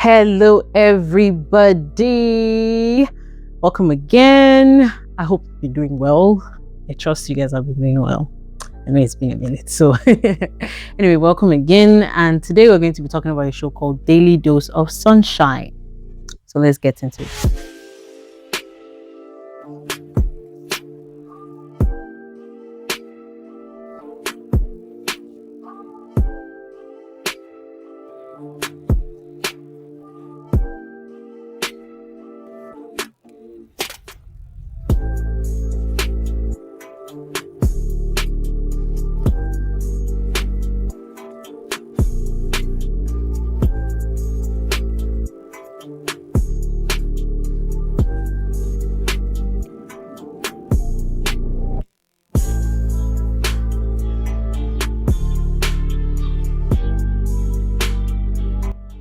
Hello everybody, welcome again. I hope you're doing well. I trust you guys have been doing well. I know it's been a minute, so anyway, welcome again. And today we're going to be talking about a show called Daily Dose of Sunshine. So let's get into it.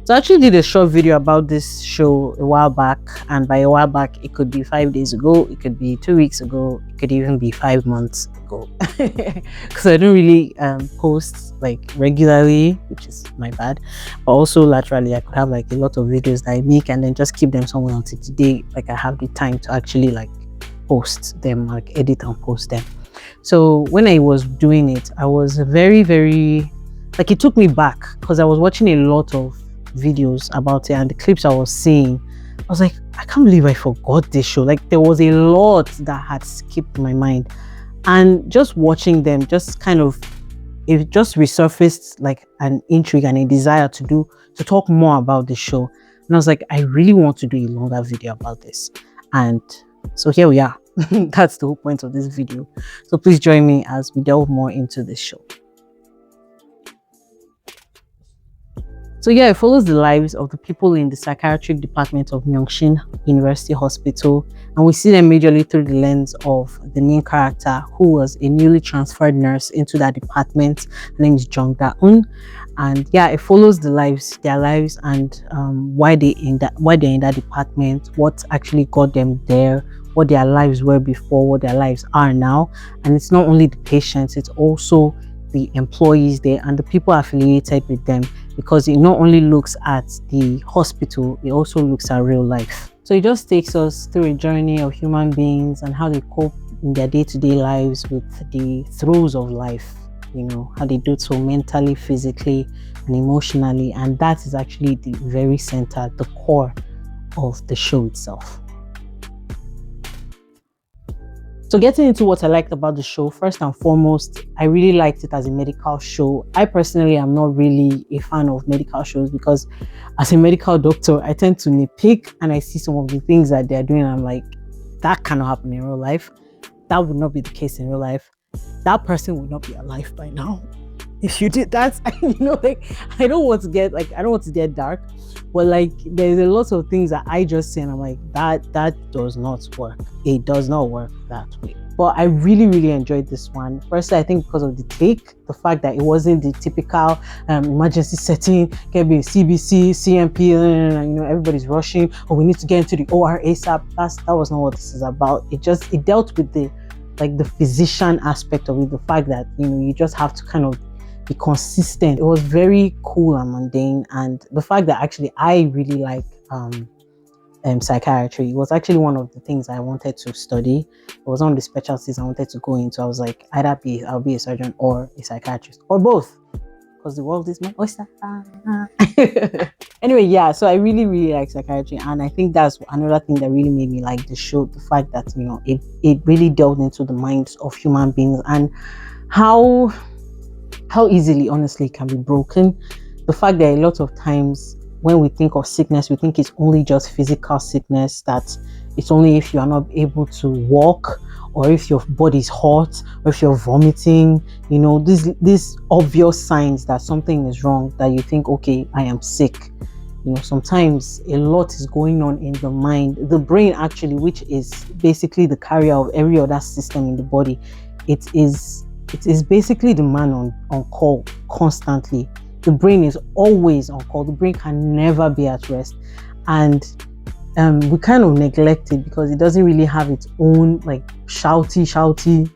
So I actually did a short video about this show a while back, and by a while back it could be 5 days ago, it could be 2 weeks ago, it could even be 5 months ago, because I don't really post like regularly, which is my bad, but also laterally I could have like a lot of videos that I make and then just keep them somewhere until today like I have the time to actually like post them, like edit and post them. So when I was doing it, I was very like, it took me back because I was watching a lot of videos about it, and the clips I was seeing, I was like, I can't believe I forgot this show. Like, there was a lot that had skipped my mind, and just watching them just kind of, it just resurfaced like an intrigue and a desire to talk more about the show. And I was like, I really want to do a longer video about this, and so here we are. That's the whole point of this video. So please join me as we delve more into this show. So yeah, it follows the lives of the people in the psychiatric department of Myeongshin University Hospital, and we see them majorly through the lens of the main character, who was a newly transferred nurse into that department. Her name is Jung Da-eun, and yeah, it follows their lives, and why they're in that department, what actually got them there, what their lives were before, what their lives are now. And it's not only the patients, it's also the employees there and the people affiliated with them, because it not only looks at the hospital, it also looks at real life. So it just takes us through a journey of human beings and how they cope in their day-to-day lives with the throes of life, you know, how they do so mentally, physically and emotionally. And that is actually the very center, the core of the show itself. So getting into what I liked about the show, first and foremost, I really liked it as a medical show. I personally am not really a fan of medical shows because as a medical doctor, I tend to nitpick and I see some of the things that they're doing and I'm like, that cannot happen in real life. That would not be the case in real life. That person would not be alive by now if you did that. You know, like, I don't want to get dark, but like, there's a lot of things that I just say and I'm like, that does not work. It does not work that way. But I really enjoyed this one. Firstly, I think because of the fact that it wasn't the typical emergency setting, can be CBC, CMP, you know, everybody's rushing, or we need to get into the OR ASAP. That was not what this is about. It dealt with the physician aspect of it, the fact that, you know, you just have to kind of be consistent. It was very cool and mundane, and the fact that actually I really like psychiatry. It was actually one of the things I wanted to study. It was one of the specialties I wanted to go into. I was like, I'll be a surgeon or a psychiatrist or both, because the world is my oyster. Anyway, yeah, so I really like psychiatry, and I think that's another thing that really made me like the show, the fact that, you know, it really delved into the minds of human beings and how easily, honestly, it can be broken. The fact that a lot of times when we think of sickness, we think it's only just physical sickness, that it's only if you are not able to walk, or if your body is hot, or if you're vomiting, you know, these obvious signs that something is wrong, that you think, okay, I am sick. You know, sometimes a lot is going on in the mind, the brain actually, which is basically the carrier of every other system in the body. It is basically the man on call constantly. The brain is always on call. The brain can never be at rest, and we kind of neglect it because it doesn't really have its own like shouty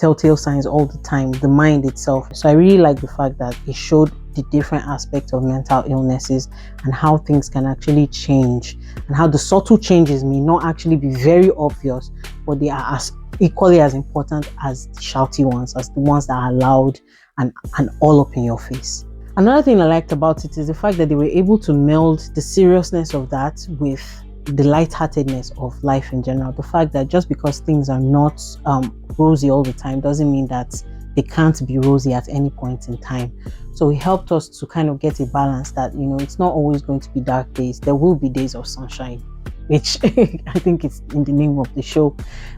telltale signs all the time, the mind itself. So I really like the fact that it showed the different aspects of mental illnesses and how things can actually change, and how the subtle changes may not actually be very obvious, but they are as equally as important as the shouty ones, as the ones that are loud and all up in your face. Another thing I liked about it is the fact that they were able to meld the seriousness of that with the lightheartedness of life in general. The fact that just because things are not rosy all the time doesn't mean that they can't be rosy at any point in time. So it helped us to kind of get a balance that, it's not always going to be dark days. There will be days of sunshine, which I think it's in the name of the show.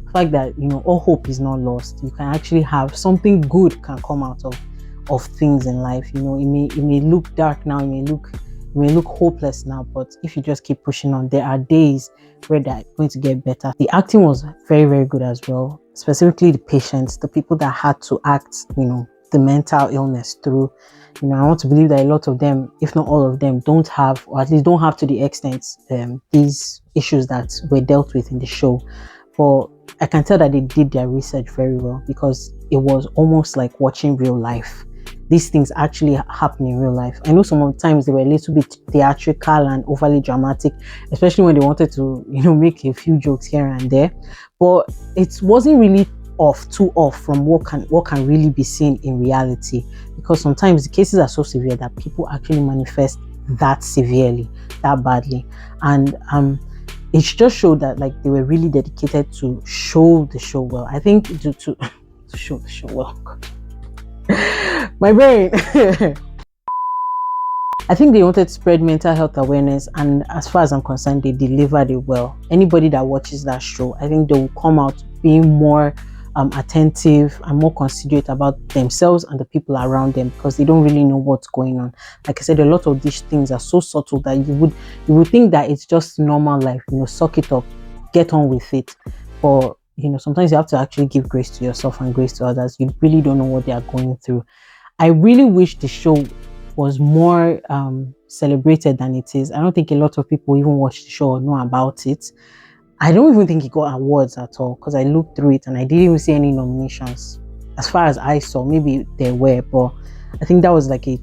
The fact that, all hope is not lost. You can actually have something good can come out of things in life. It may look dark now, it may look hopeless now, but if you just keep pushing on, there are days where they're going to get better. The acting was very, very good as well, specifically the patients, the people that had to act, the mental illness through. I want to believe that a lot of them, if not all of them, don't have, or at least don't have to the extent, these issues that were dealt with in the show. But I can tell that they did their research very well, because it was almost like watching real life. These things actually happen in real life. I know sometimes they were a little bit theatrical and overly dramatic, especially when they wanted to, make a few jokes here and there. But it wasn't really too off from what can really be seen in reality, because sometimes the cases are so severe that people actually manifest that severely, that badly. And it just showed that they were really dedicated to show the show well. I think to show the show well. My brain. I think they wanted to spread mental health awareness, and as far as I'm concerned, they delivered it well. Anybody that watches that show, I think they will come out being more attentive and more considerate about themselves and the people around them, because they don't really know what's going on. Like I said, a lot of these things are so subtle that you would think that it's just normal life, suck it up, get on with it. But sometimes you have to actually give grace to yourself and grace to others. You really don't know what they are going through. I really wish the show was more celebrated than it is. I don't think a lot of people even watch the show or know about it. I don't even think it got awards at all, because I looked through it and I didn't even see any nominations. As far as I saw, maybe there were, but I think that was like a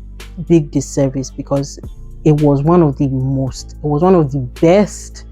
big disservice, because it was one of the best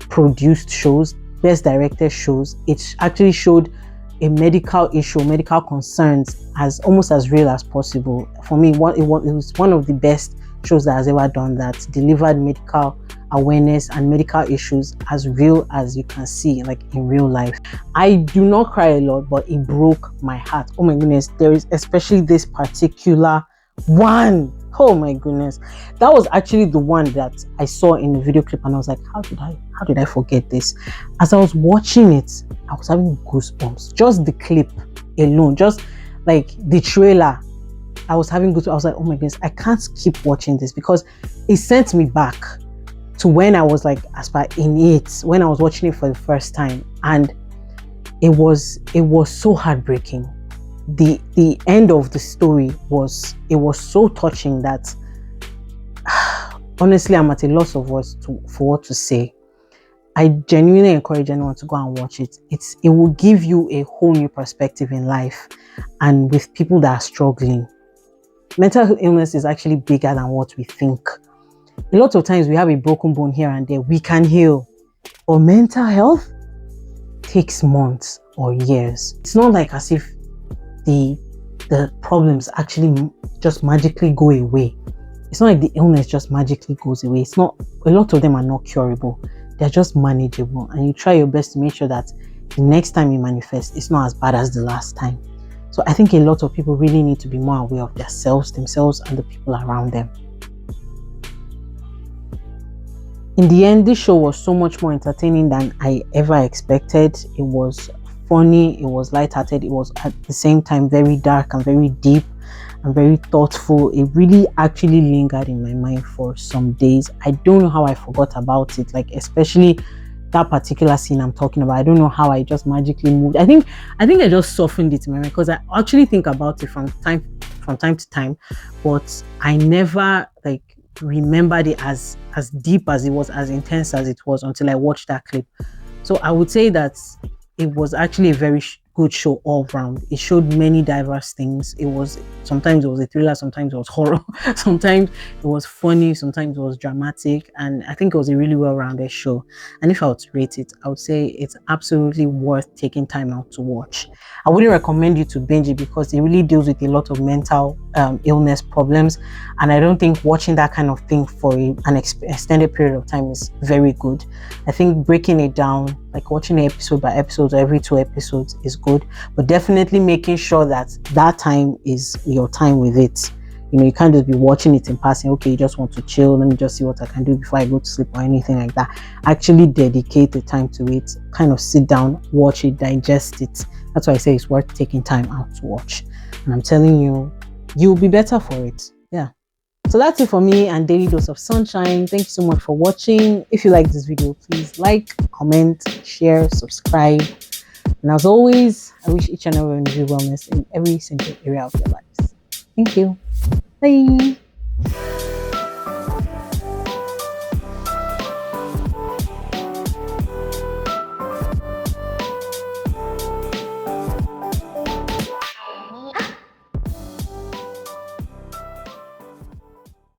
produced shows, best directed shows. It actually showed a medical issue, medical concerns as almost as real as possible. For me, it was one of the best shows that has ever done that, delivered medical awareness and medical issues as real as you can see, like in real life. I do not cry a lot, but it broke my heart. Oh my goodness, there is especially this particular one. Oh my goodness, that was actually the one that I saw in the video clip, and I was like, how did I forget this? As I was watching it, I was having goosebumps. Just the clip alone, just like the trailer, I was having goosebumps. I was like, oh my goodness, I can't keep watching this, because it sent me back to when I was like in it, when I was watching it for the first time, and it was so heartbreaking. The end of the story was so touching that honestly I'm at a loss of words for what to say. I genuinely encourage anyone to go and watch it. It will give you a whole new perspective in life, and with people that are struggling. Mental illness is actually bigger than what we think. A lot of times we have a broken bone here and there, we can heal, but mental health takes months or years. It's not like as if the problems actually just magically go away. It's not like the illness just magically goes away. It's not. A lot of them are not curable. They're just manageable, and you try your best to make sure that the next time you manifest, it's not as bad as the last time. So I think a lot of people really need to be more aware of themselves, and the people around them. In the end, this show was so much more entertaining than I ever expected. It was funny, it was lighthearted, it was at the same time very dark and very deep and very thoughtful. It really actually lingered in my mind for some days. I don't know how I forgot about it, like especially that particular scene I'm talking about. I don't know how I just magically moved. I think I just softened it in my mind, because I actually think about it from time to time, but I never remembered it as deep as it was, as intense as it was, until I watched that clip. So I would say that it was actually a very good show all round. It showed many diverse things. It was sometimes it was a thriller, sometimes it was horror, sometimes it was funny, sometimes it was dramatic, and I think it was a really well-rounded show. And if I would rate it, I would say it's absolutely worth taking time out to watch. I wouldn't recommend you to binge it because it really deals with a lot of mental illness problems, and I don't think watching that kind of thing for an extended period of time is very good. I think breaking it down, like watching it episode by episode or every 2 episodes, is good, but definitely making sure that that time is your time with it. You can't just be watching it in passing. Okay, you just want to chill, let me just see what I can do before I go to sleep or anything like that. Actually dedicate the time to it, kind of sit down, watch it, digest it. That's why I say it's worth taking time out to watch, and I'm telling you, you'll be better for it. Yeah. So that's it for me and Daily Dose of Sunshine. Thank you so much for watching. If you like this video, please like, comment, share, subscribe. And as always, I wish each and every one of you wellness in every single area of your lives. Thank you. Bye.